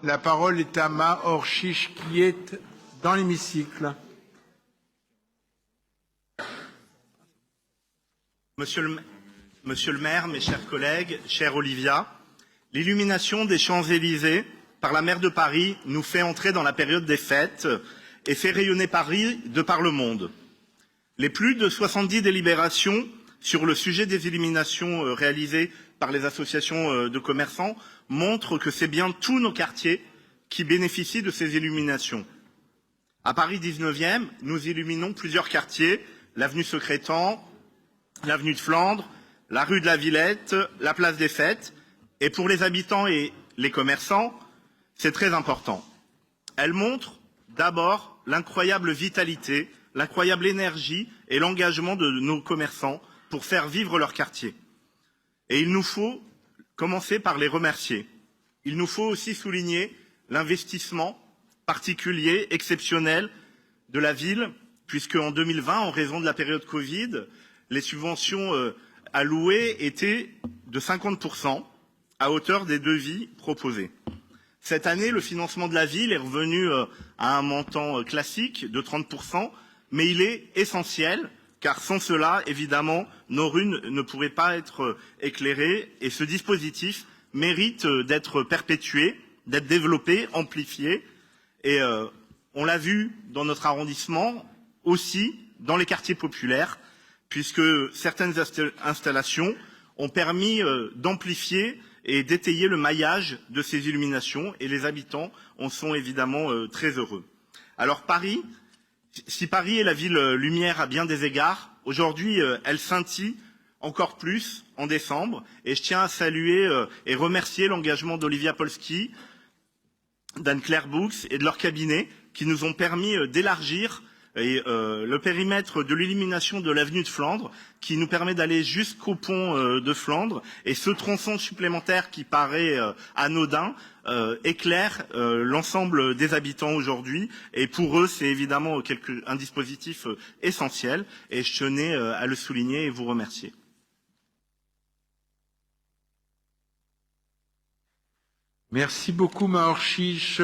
La parole est à Mahor Chiche qui est dans l'hémicycle. Monsieur le maire, mes chers collègues, chère Olivia, l'illumination des Champs-Élysées par la maire de Paris nous fait entrer dans la période des fêtes et fait rayonner Paris de par le monde. Les plus de 70 délibérations sur le sujet des illuminations réalisées par les associations de commerçants montrent que c'est bien tous nos quartiers qui bénéficient de ces illuminations. À Paris 19e, nous illuminons plusieurs quartiers, l'avenue Secrétan, l'avenue de Flandre, la rue de la Villette, la place des Fêtes. Et pour les habitants et les commerçants, c'est très important. Elle montre d'abord l'incroyable vitalité, l'incroyable énergie et l'engagement de nos commerçants pour faire vivre leur quartier. Et il nous faut commencer par les remercier. Il nous faut aussi souligner l'investissement particulier, exceptionnel de la ville, puisque en 2020, en raison de la période Covid, les subventions allouées étaient de 50% à hauteur des devis proposés. Cette année, le financement de la ville est revenu à un montant classique de 30%, mais il est essentiel, car sans cela, évidemment, nos rues ne pourraient pas être éclairées, et ce dispositif mérite d'être perpétué, d'être développé, amplifié, et on l'a vu dans notre arrondissement, aussi dans les quartiers populaires, puisque certaines installations ont permis d'amplifier et d'étayer le maillage de ces illuminations, et les habitants en sont évidemment très heureux. Alors Paris, si Paris est la ville lumière à bien des égards, aujourd'hui elle scintille encore plus en décembre, et je tiens à saluer et remercier l'engagement d'Olivia Polski, d'Anne-Claire Boux et de leur cabinet qui nous ont permis d'élargir le périmètre de l'illumination de l'avenue de Flandre, qui nous permet d'aller jusqu'au pont de Flandre, et ce tronçon supplémentaire qui paraît anodin éclaire l'ensemble des habitants aujourd'hui, et pour eux c'est évidemment un dispositif essentiel, et je tenais à le souligner et vous remercier. Merci beaucoup Mahor Chiche.